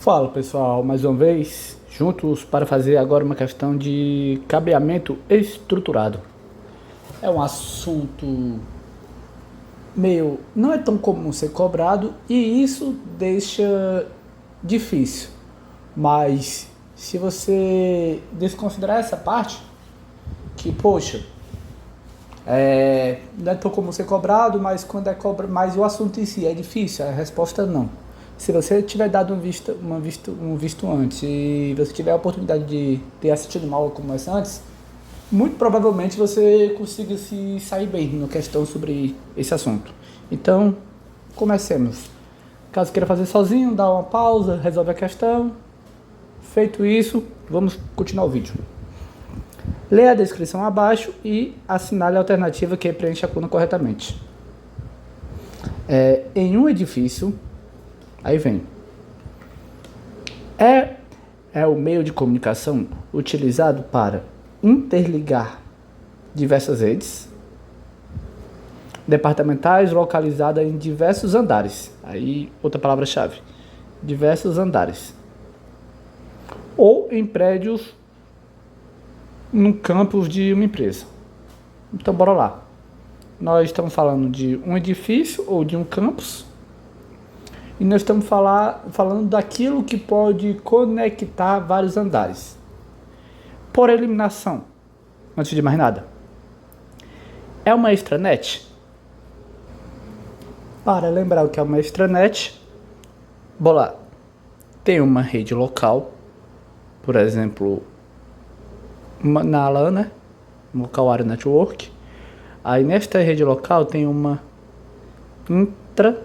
Fala pessoal, mais uma vez, juntos para fazer agora uma questão de cabeamento estruturado. É um assunto não é tão comum ser cobrado e isso deixa difícil. Mas se você desconsiderar essa parte, que poxa, não é tão comum ser cobrado, mas quando é cobrado, mas o assunto em si é difícil, a resposta é não. Se você tiver dado um visto antes e você tiver a oportunidade de ter assistido uma aula como essa antes, muito provavelmente você consiga se sair bem na questão sobre esse assunto. Então, comecemos. Caso queira fazer sozinho, dá uma pausa, resolve a questão. Feito isso, vamos continuar o vídeo. Leia a descrição abaixo e assinale a alternativa que preenche a coluna corretamente. Em um edifício, aí vem. É o meio de comunicação utilizado para interligar diversas redes departamentais localizadas em diversos andares. Aí, outra palavra-chave. Diversos andares. Ou em prédios no campus de uma empresa. Então, bora lá. Nós estamos falando de um edifício ou de um campus. E nós estamos falando daquilo que pode conectar vários andares. Por eliminação, antes de mais nada, é uma extranet? Para lembrar o que é uma extranet, bora lá. Tem uma rede local, por exemplo, na LAN, né? Local Area Network. Aí nesta rede local tem uma intranet,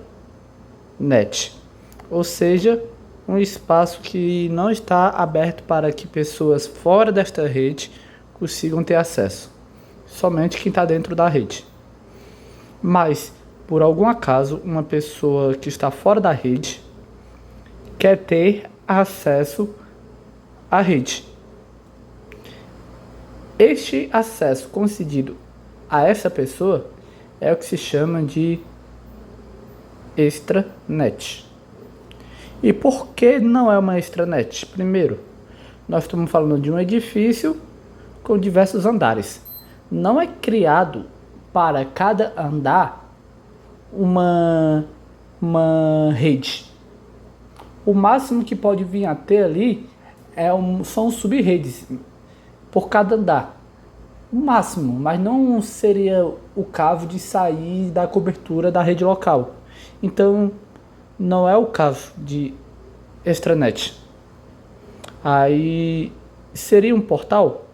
ou seja, um espaço que não está aberto para que pessoas fora desta rede consigam ter acesso, somente quem está dentro da rede. Mas, por algum acaso, uma pessoa que está fora da rede quer ter acesso à rede. Este acesso concedido a essa pessoa é o que se chama de extranet. E por que não é uma extranet? Primeiro, nós estamos falando de um edifício com diversos andares. Não é criado para cada andar uma rede. O máximo que pode vir a ter ali são sub-redes por cada andar. O máximo, mas não seria o caso de sair da cobertura da rede local. Então, não é o caso de extranet. Aí, seria um portal?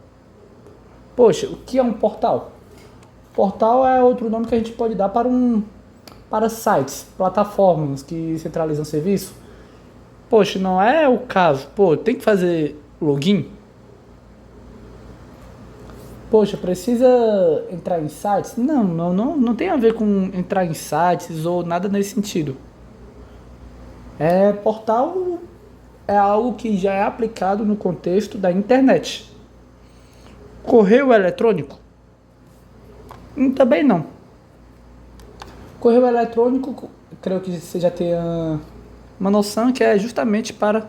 Poxa, o que é um portal? Portal é outro nome que a gente pode dar para sites, plataformas que centralizam serviço. Poxa, não é o caso. Pô, tem que fazer login? Poxa, precisa entrar em sites? Não tem a ver com entrar em sites ou nada nesse sentido. Portal é algo que já é aplicado no contexto da internet. Correio eletrônico? Também não. Correio eletrônico, creio que você já tenha uma noção que é justamente para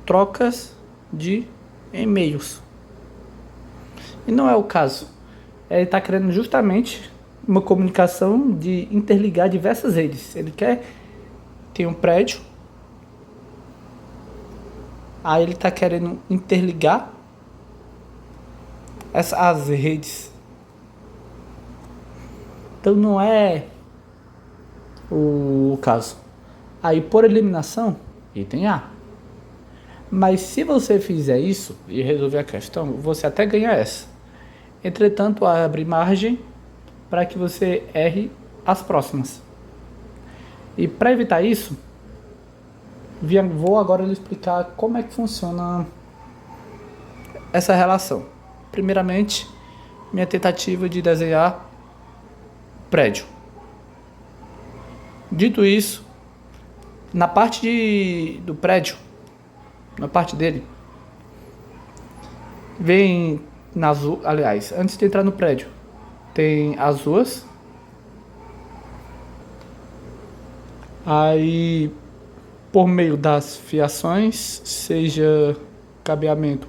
trocas de e-mails. E não é o caso. Ele está querendo justamente uma comunicação de interligar diversas redes. Ele tem um prédio, aí ele está querendo interligar as redes. Então não é o caso. Aí por eliminação, item A. Mas se você fizer isso e resolver a questão, você até ganha essa. Entretanto, abre margem para que você erre as próximas. E para evitar isso, vou agora lhe explicar como é que funciona essa relação. Primeiramente, minha tentativa de desenhar prédio. Dito isso, na parte do prédio, na parte dele, vem aliás, antes de entrar no prédio, tem as ruas. Aí por meio das fiações, seja cabeamento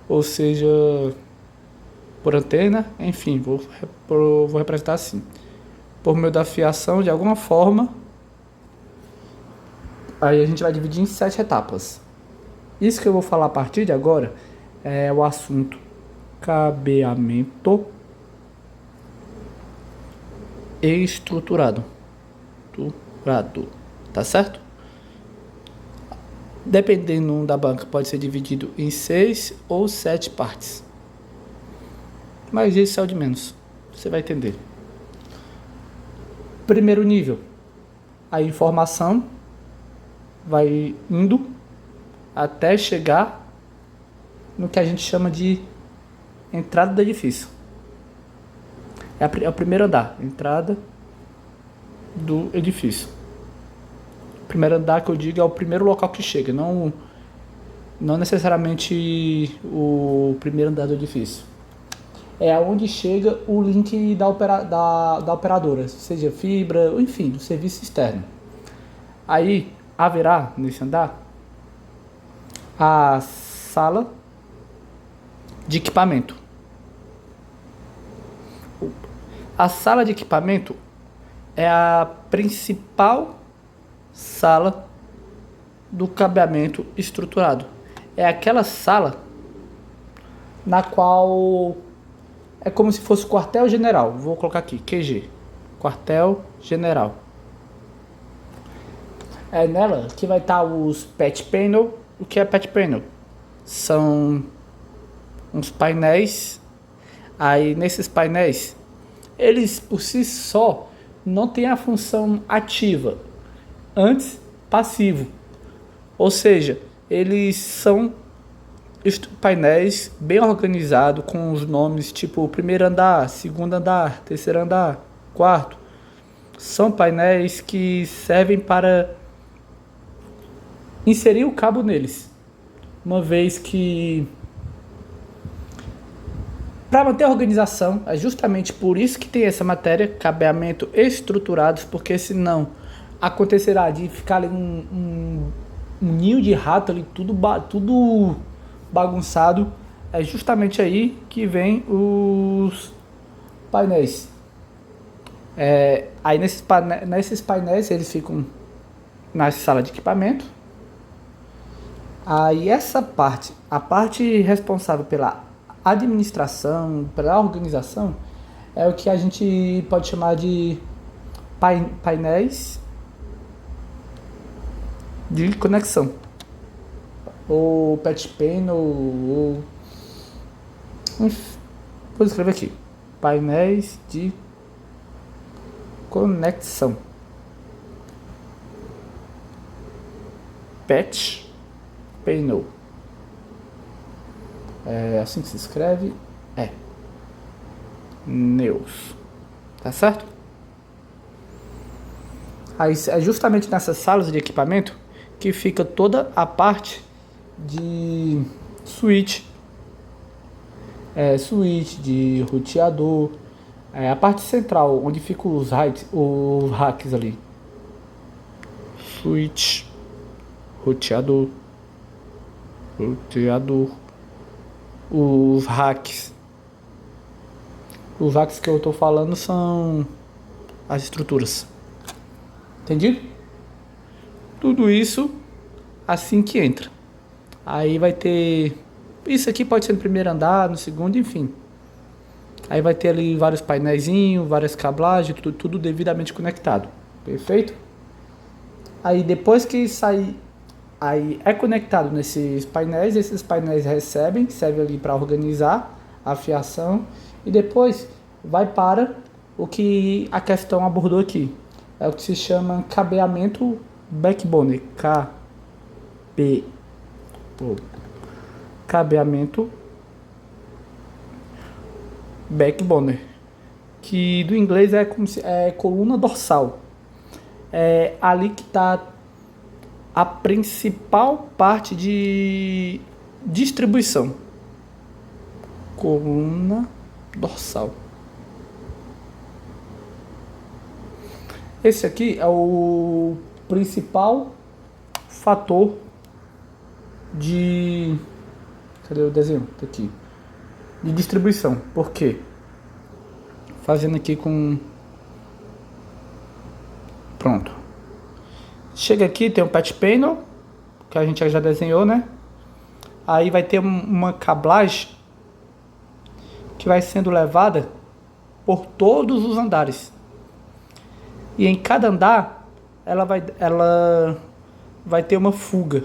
ou seja por antena, enfim, vou representar assim. Por meio da fiação, de alguma forma, aí a gente vai dividir em 7 etapas. Isso que eu vou falar a partir de agora é o assunto cabeamento estruturado. Tá certo? Dependendo da banca, pode ser dividido em 6 ou 7 partes. Mas isso é o de menos. Você vai entender. Primeiro nível, a informação vai indo até chegar no que a gente chama de entrada do edifício. É o primeiro andar, entrada do edifício. O primeiro andar que eu digo é o primeiro local que chega, não necessariamente o primeiro andar do edifício. É onde chega o link da operadora, seja fibra, enfim, do serviço externo. Aí haverá nesse andar a sala de equipamento. A sala de equipamento é a principal sala do cabeamento estruturado. É aquela sala na qual é como se fosse o quartel-general. Vou colocar aqui, QG. Quartel-general. É nela que vai estar os patch panel. O que é patch panel? São uns painéis. Aí nesses painéis, eles por si só não têm a função ativa, antes passivo. Ou seja, eles são painéis bem organizados com os nomes tipo primeiro andar, segundo andar, terceiro andar, quarto. São painéis que servem para inserir o cabo neles, uma vez que para manter a organização, é justamente por isso que tem essa matéria, cabeamento estruturados, porque senão acontecerá de ficar ali um ninho de rato ali, tudo bagunçado. É justamente aí que vem os painéis. Aí nesses painéis eles ficam na sala de equipamento. Aí essa parte, a parte responsável pela administração, pela organização, é o que a gente pode chamar de painéis de conexão, ou patch panel, ou vou escrever aqui, painéis de conexão, patch panel. É assim que se escreve, Neus, tá certo? Aí é justamente nessas salas de equipamento que fica toda a parte de switch, de roteador, a parte central onde ficam os racks ali, switch, roteador, os racks. Os racks que eu estou falando são as estruturas. Entendido? Tudo isso assim que entra. Aí vai ter... Isso aqui pode ser no primeiro andar, no segundo, enfim. Aí vai ter ali vários painéisinhos, várias cablagens, tudo devidamente conectado. Perfeito? Aí depois que sair... Aí é conectado nesses painéis, esses painéis servem ali para organizar a fiação e depois vai para o que a questão abordou aqui. É o que se chama cabeamento backbone, cabeamento backbone, que do inglês é como se é coluna dorsal. É ali que está a principal parte de distribuição. Coluna dorsal. Esse aqui é o principal fator de... Cadê o desenho? Tá aqui. De distribuição. Por quê? Fazendo aqui com... Pronto. Chega aqui, tem um patch panel, que a gente já desenhou, né? Aí vai ter uma cablagem que vai sendo levada por todos os andares. E em cada andar, ela vai ter uma fuga.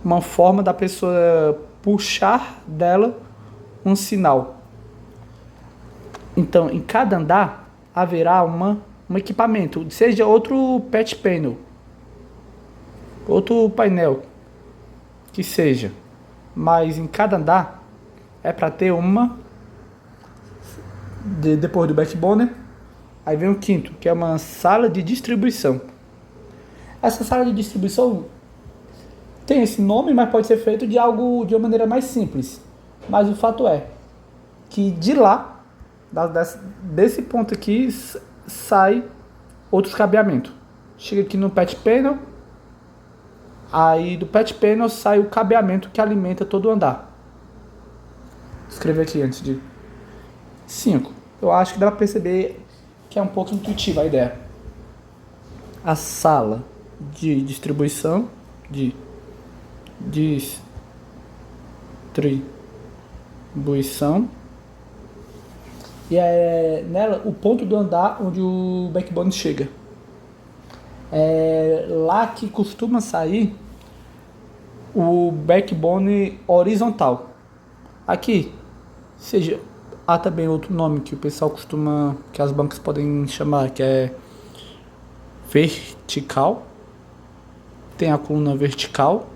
Uma forma da pessoa puxar dela um sinal. Então, em cada andar, haverá um equipamento, seja outro patch panel, outro painel, que seja. Mas em cada andar, é para ter depois do backbone, aí vem o quinto, que é uma sala de distribuição. Essa sala de distribuição tem esse nome, mas pode ser feito de uma maneira mais simples. Mas o fato é que de lá, desse ponto aqui, sai outros cabeamentos. Chega aqui no patch panel, aí do patch panel sai o cabeamento que alimenta todo o andar. Vou escrever aqui antes de 5. Eu acho que dá para perceber que é um pouco intuitiva a ideia. A sala de distribuição de distribuição, e é nela o ponto do andar onde o backbone chega. É lá que costuma sair o backbone horizontal. Aqui, há também outro nome que o pessoal costuma, que as bancas podem chamar, que é vertical. Tem a coluna vertical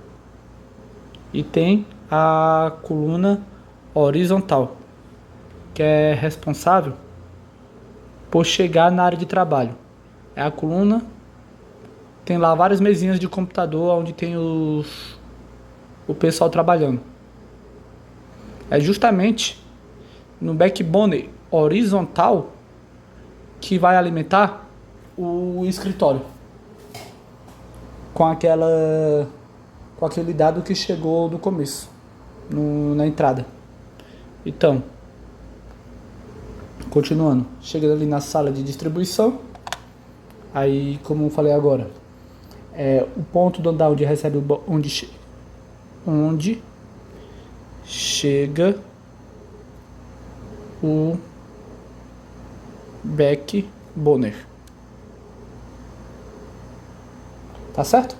e tem a coluna horizontal, que é responsável por chegar na área de trabalho. É a coluna, tem lá várias mesinhas de computador onde tem o pessoal trabalhando. É justamente no backbone horizontal que vai alimentar o escritório com aquele dado que chegou no começo, na entrada. Então, continuando, chega ali na sala de distribuição. Aí, como eu falei agora, é o ponto do andar onde recebe onde chega o backbone. Tá certo?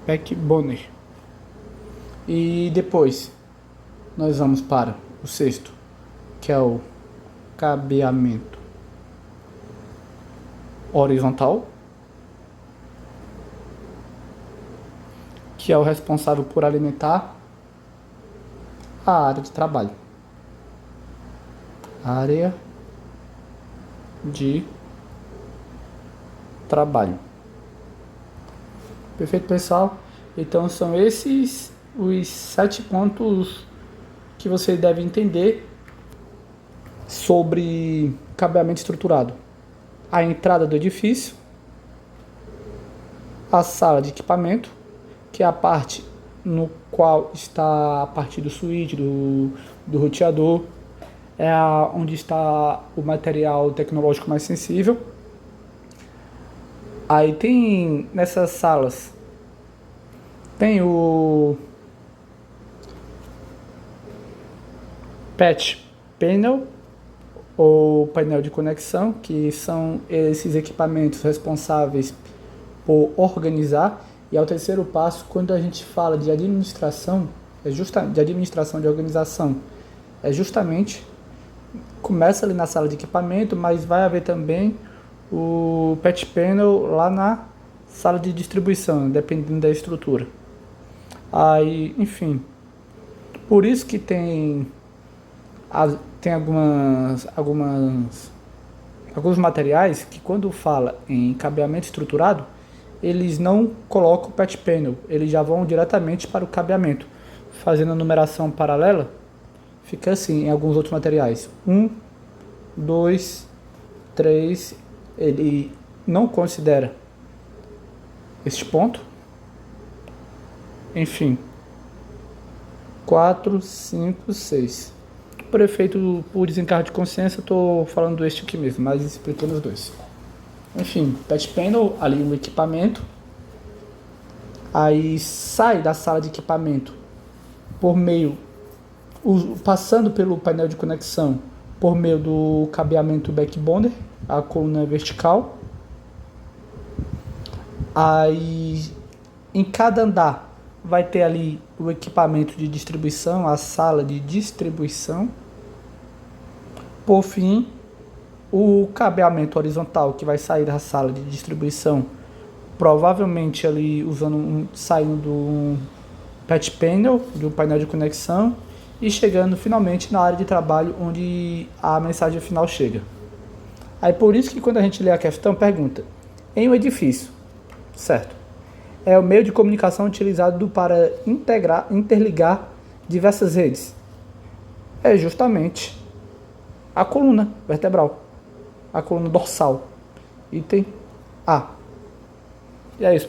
Backbone. E depois nós vamos para o sexto, que é o cabeamento horizontal, que é o responsável por alimentar a área de trabalho. Área de trabalho. Perfeito, pessoal? Então são esses os 7 pontos que você deve entender sobre cabeamento estruturado. A entrada do edifício, a sala de equipamento, que é a parte no qual está a parte do switch, do roteador, onde está o material tecnológico mais sensível. Aí tem nessas salas, tem o patch panel ou painel de conexão, que são esses equipamentos responsáveis por organizar. E é o terceiro passo quando a gente fala de administração, de administração de organização. É justamente, começa ali na sala de equipamento, mas vai haver também o patch panel lá na sala de distribuição, dependendo da estrutura. Aí, enfim, por isso que tem alguns materiais que, quando fala em cabeamento estruturado, eles não colocam o patch panel, eles já vão diretamente para o cabeamento. Fazendo a numeração paralela, fica assim em alguns outros materiais: 1, 2, 3, ele não considera este ponto. Enfim, 4, 5, 6. Por efeito, por desencargo de consciência, estou falando este aqui mesmo, mas explicando os dois. Enfim, patch panel, ali um equipamento. Aí sai da sala de equipamento por meio, passando pelo painel de conexão, por meio do cabeamento backbonder, a coluna vertical. Aí em cada andar vai ter ali o equipamento de distribuição, a sala de distribuição. Por fim, o cabeamento horizontal que vai sair da sala de distribuição, provavelmente ali saindo do patch panel, do painel de conexão, e chegando finalmente na área de trabalho onde a mensagem final chega. Aí por isso que quando a gente lê a questão, pergunta: em um edifício, certo? É o meio de comunicação utilizado para interligar diversas redes. É justamente a coluna vertebral, a coluna dorsal. Item A. E é isso.